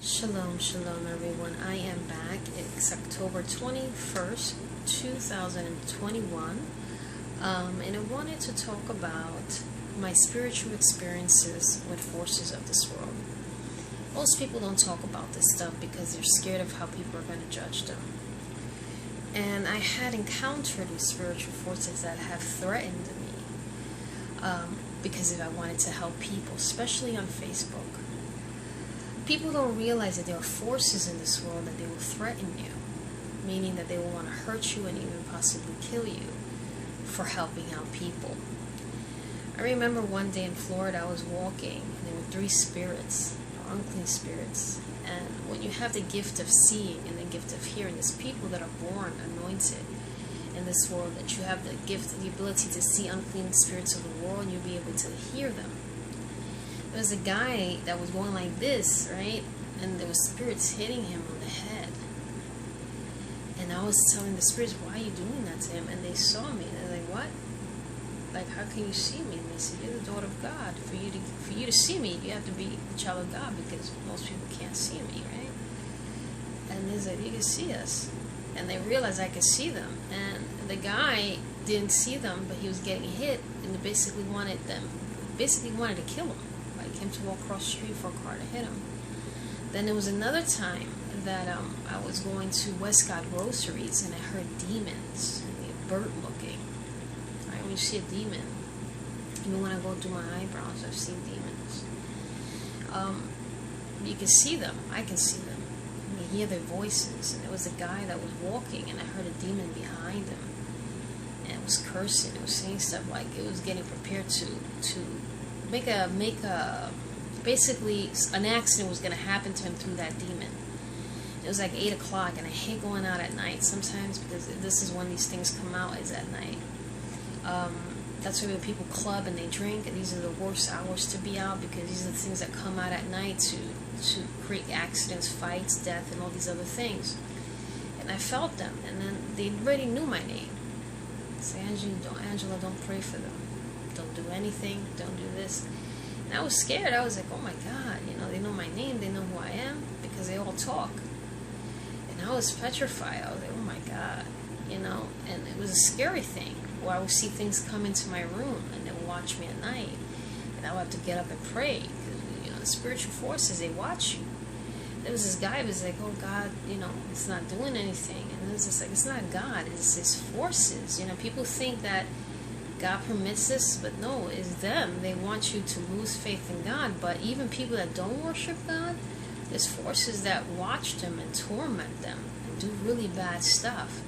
Shalom, shalom everyone. I am back. It's October 21st, 2021. And I wanted to talk about my spiritual experiences with forces of this world. Most people don't talk about this stuff because they're scared of how people are going to judge them. And I had encountered with spiritual forces that have threatened me because if I wanted to help people, especially on Facebook. People don't realize that there are forces in this world that they will threaten you, meaning that they will want to hurt you and even possibly kill you for helping out people. I remember one day in Florida I was walking and there were 3 spirits, unclean spirits, and when you have the gift of seeing and the gift of hearing, there's people that are born anointed in this world that you have the gift, the ability to see unclean spirits of the world and you'll be able to hear them. There was a guy that was going like this, right? And there was spirits hitting him on the head. And I was telling the spirits, why are you doing that to him? And they saw me. And they're like, what? Like, how can you see me? And they said, you're the daughter of God. For you to see me, you have to be the child of God because most people can't see me, right? And they said, you can see us. And they realized I could see them. And the guy didn't see them, but he was getting hit and they basically wanted to kill him. Him to walk across the street for a car to hit him. Then there was another time that I was going to Westcott Groceries and I heard demons, and they're burnt looking. Right? When you see a demon, even when I go do my eyebrows, I've seen demons. You can see them. I can see them. You hear their voices. And there was a guy that was walking, and I heard a demon behind him, and it was cursing. It was saying stuff like it was getting prepared to basically an accident was going to happen to him through that demon. It was like 8 o'clock, and I hate going out at night sometimes because this is when these things come out, is at night. That's why when people club and they drink, and these are the worst hours to be out because these are the things that come out at night to create accidents, fights, death, and all these other things. And I felt them, and then they already knew my name. Say, Angela, don't pray for them. Don't do anything, don't do this. And I was scared. I was like, oh my God, they know my name, they know who I am, because they all talk. And I was petrified. I was like, oh my God, and it was a scary thing, where I would see things come into my room, and they would watch me at night, and I would have to get up and pray, because, the spiritual forces, they watch you. There was this guy who was like, oh God, it's not doing anything. And it was just like, it's not God, it's forces. People think that God permits this, but no, it's them. They want you to lose faith in God. But even people that don't worship God, there's forces that watch them and torment them and do really bad stuff.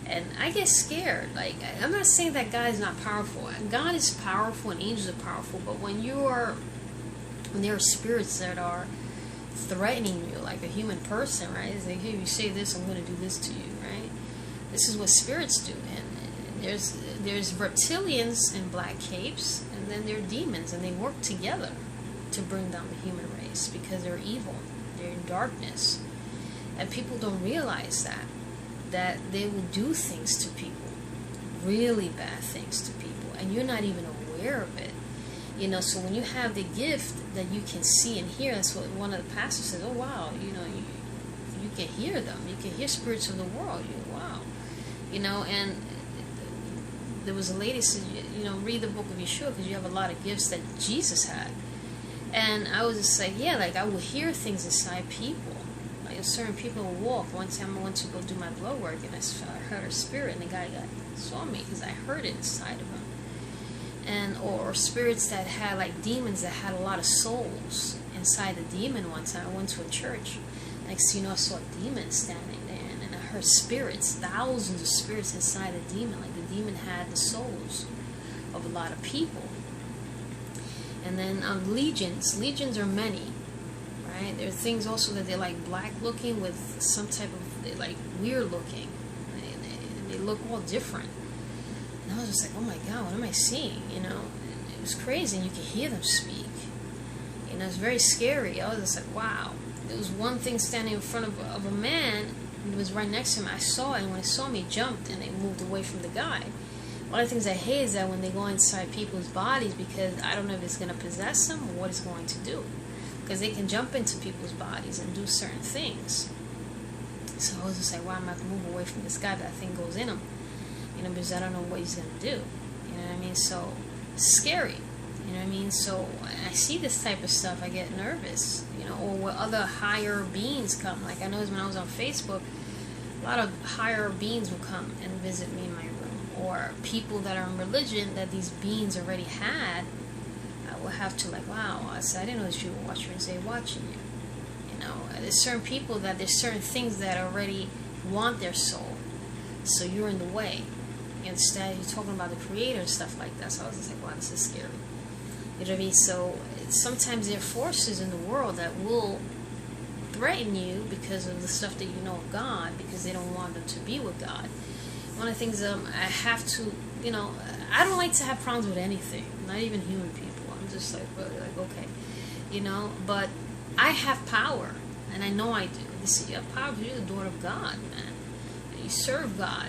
And I get scared. Like, I'm not saying that God is not powerful. God is powerful and angels are powerful. But when there are spirits that are threatening you, like a human person, right? It's like, hey, you say this, I'm going to do this to you, right? This is what spirits do. And there's reptilians in black capes, and then there are demons, and they work together to bring down the human race because they're evil, they're in darkness, and people don't realize that they will do things to people, really bad things to people, and you're not even aware of it. So when you have the gift that you can see and hear, that's what one of the pastors says, oh wow, you can hear them, you can hear spirits of the world, wow, and there was a lady said, read the book of Yeshua because you have a lot of gifts that Jesus had. And I was just like, yeah, like I would hear things inside people. Like certain people would walk. One time I went to go do my blood work and I heard her spirit, and the guy saw me because I heard it inside of him. And or spirits that had like demons that had a lot of souls inside the demon. One time I went to a church. Next thing you know, I saw a demon standing there, and I heard spirits, thousands of spirits inside a demon. Like the demon had the souls of a lot of people. And then legions are many, right? There are things also that they're like black looking with some type of, they're like weird looking. They look all different. And I was just like, oh my God, what am I seeing? And it was crazy, and you could hear them speak. It was very scary. I was just like, wow. There was one thing standing in front of a man, and it was right next to him. I saw it, and when it saw me, it jumped, and they moved away from the guy. One of the things I hate is that when they go inside people's bodies, because I don't know if it's going to possess them or what it's going to do. because they can jump into people's bodies and do certain things. So I was just like, wow, I'm going to have to move away from this guy. That thing goes in him, because I don't know what he's going to do. You know what I mean? So, scary. You know what I mean? So, when I see this type of stuff, I get nervous, or when other higher beings come. Like, I noticed when I was on Facebook, a lot of higher beings will come and visit me in my room. Or people that are in religion that these beings already had, I will have to, like, wow, I said, I didn't know these people were watching you. And say, watching you. There's certain people that there's certain things that already want their soul. So you're in the way. Instead, you're talking about the creator and stuff like that. So I was just like, wow, this is scary. You know what I mean? So sometimes there are forces in the world that will threaten you because of the stuff that you know of God, because they don't want them to be with God. One of the things I have to, I don't like to have problems with anything, not even human people. I'm just like, really, like, okay, but I have power, and I know I do. You have power because you're the daughter of God, man. You serve God.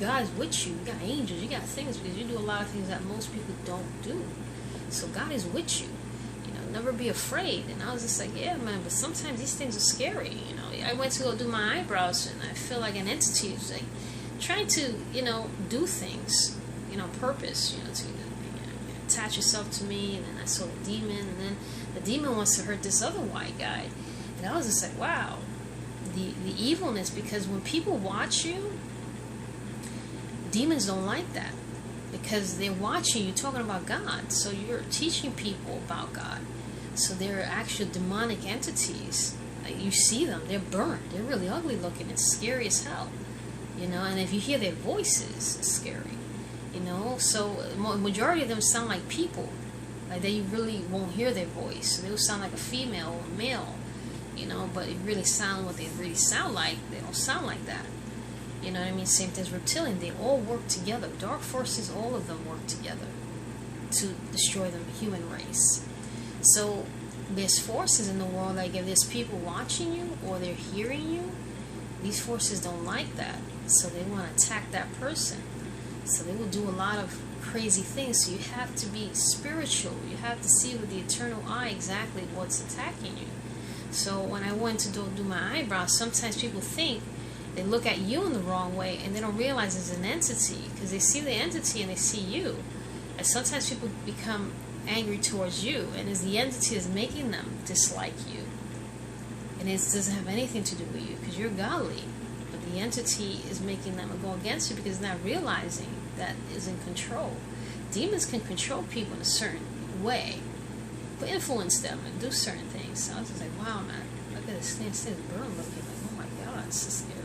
God is with you. You got angels. You got things because you do a lot of things that most people don't do. So God is with you. Never be afraid. And I was just like, yeah, man. But sometimes these things are scary. I went to go do my eyebrows, and I feel like an entity was like trying to, do things, purpose, to attach yourself to me. And then I saw the demon, and then the demon wants to hurt this other white guy. And I was just like, wow, the evilness, because when people watch you, demons don't like that, because they're watching you talking about God. So you're teaching people about God. So they're actual demonic entities. You see them, they're burnt. They're really ugly looking. It's scary as hell. And if you hear their voices, it's scary. So majority of them sound like people. Like they really won't hear their voice. So they will sound like a female or a male. But it really sound what they really sound like. They don't sound like that. You know what I mean? Same thing as reptilian. They all work together. Dark forces, all of them work together to destroy the human race. So there's forces in the world, like if there's people watching you or they're hearing you, these forces don't like that. So they want to attack that person. So they will do a lot of crazy things. So you have to be spiritual. You have to see with the eternal eye exactly what's attacking you. So when I went to do my eyebrows, sometimes people think they look at you in the wrong way, and they don't realize it's an entity, because they see the entity and they see you. And sometimes people become angry towards you, and it's the entity is making them dislike you. And it doesn't have anything to do with you, because you're godly. But the entity is making them go against you because they're not realizing that is in control. Demons can control people in a certain way, but influence them and do certain things. So I was just like, wow, man, look at this thing. This thing's burn looking. Like, oh my God, it's so scary.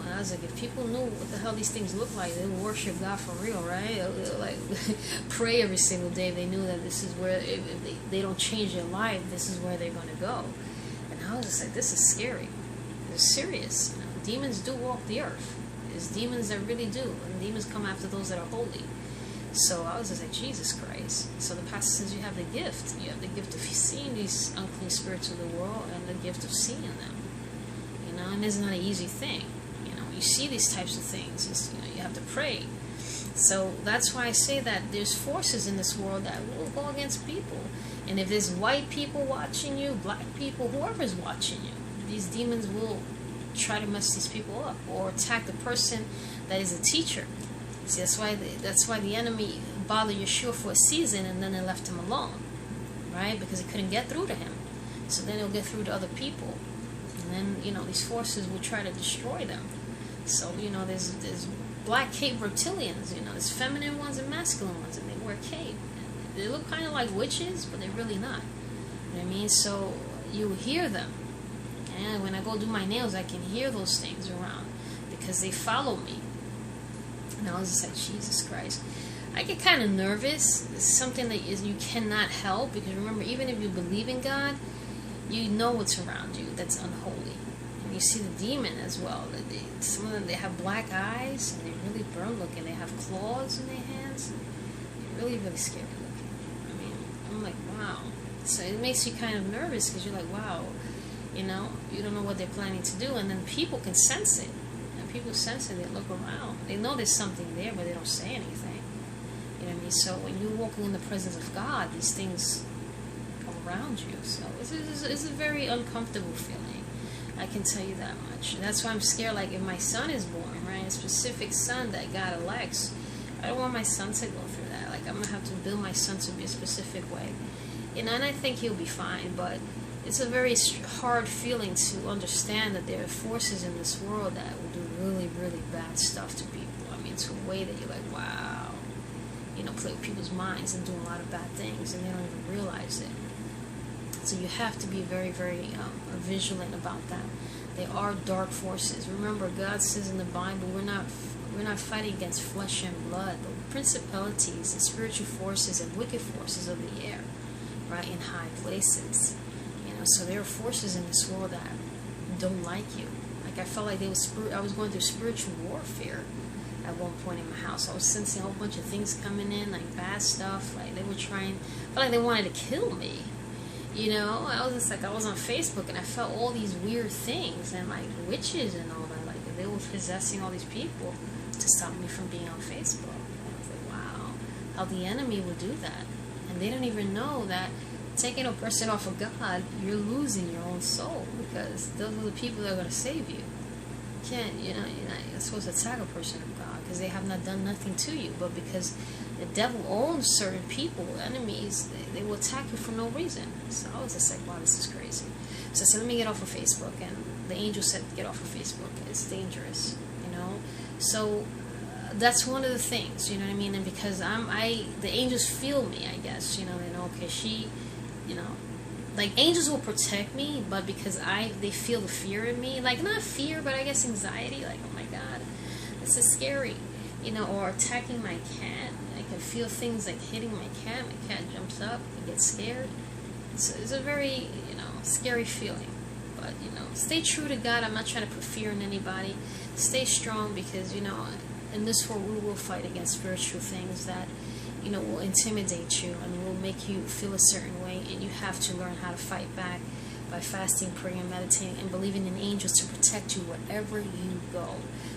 And I was like, if people knew what the hell these things look like, they would worship God for real, right? They would, like, pray every single day. They knew that this is where, if they don't change their life, this is where they're going to go. And I was just like, this is scary. It's serious. Demons do walk the earth. There's demons that really do. And demons come after those that are holy. So I was just like, Jesus Christ. So the pastor says you have the gift. You have the gift of seeing these unclean spirits of the world, and the gift of seeing them. And it's not an easy thing. You see these types of things. You have to pray. So that's why I say that there's forces in this world that will go against people. And if there's white people watching you, black people, whoever's watching you, these demons will try to mess these people up or attack the person that is a teacher. See, that's why the enemy bothered Yeshua for a season, and then they left him alone, right? Because he couldn't get through to him. So then he'll get through to other people, and then these forces will try to destroy them. So there's black cape reptilians. There's feminine ones and masculine ones, and they wear cape. And they look kind of like witches, but they're really not. You know what I mean? So you hear them, and when I go do my nails, I can hear those things around because they follow me. And I was just like, Jesus Christ. I get kind of nervous. It's something that you cannot help, because remember, even if you believe in God, you know what's around you that's unholy. And you see the demon as well. Some of them, they have black eyes, and they're really burn looking. They have claws in their hands. They're really, really scary looking. I mean, I'm like, wow. So it makes you kind of nervous, because you're like, wow, you don't know what they're planning to do. And then people can sense it. People sense it, they look around. They know there's something there, but they don't say anything. You know what I mean? So when you're walking in the presence of God, these things come around you. So it's a very uncomfortable feeling. I can tell you that much. And that's why I'm scared. Like if my son is born, right, a specific son that God elects, I don't want my son to go through that. Like I'm gonna have to build my son to be a specific way, and I think he'll be fine. But it's a very hard feeling to understand that there are forces in this world that will do really, really bad stuff to people. I mean, to a way that you're like, wow, play with people's minds and do a lot of bad things, and they don't even realize it. So you have to be very, very vigilant about that. They are dark forces. Remember, God says in the Bible, we're not fighting against flesh and blood, but principalities and spiritual forces and wicked forces of the air, right, in high places. So there are forces in this world that don't like you. Like I felt like I was going through spiritual warfare at one point in my house. I was sensing a whole bunch of things coming in, like bad stuff. Like they were I felt like they wanted to kill me. I was just like, I was on Facebook and I felt all these weird things and like witches and all that. Like they were possessing all these people to stop me from being on Facebook. And I was like, wow, how the enemy would do that. And they don't even know that taking a person off of God, you're losing your own soul, because those are the people that are going to save you. You're not supposed to attack a person of God because they have not done nothing to you, but because the devil owns certain people, enemies, they will attack you for no reason. So I was just like, wow, this is crazy. So I said, let me get off of Facebook, and the angel said, get off of Facebook. It's dangerous, So that's one of the things, you know what I mean? And because the angels feel me, I guess, they know, okay, she, like angels will protect me, but because they feel the fear in me, like not fear, but I guess anxiety, like, oh my God, this is scary, or attacking my cat. I can feel things like hitting my cat jumps up and gets scared. It's a very, scary feeling. But, stay true to God. I'm not trying to put fear in anybody. Stay strong, because, in this world we will fight against spiritual things that will intimidate you and will make you feel a certain way, and you have to learn how to fight back by fasting, praying, meditating, and believing in angels to protect you wherever you go.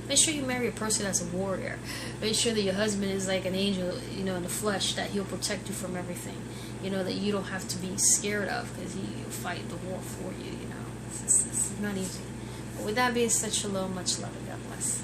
Make sure you marry a person that's a warrior. Make sure that your husband is like an angel, in the flesh, that he'll protect you from everything, that you don't have to be scared of, because he'll fight the war for you, It's not easy. But with that being said, shalom, much love, and God bless.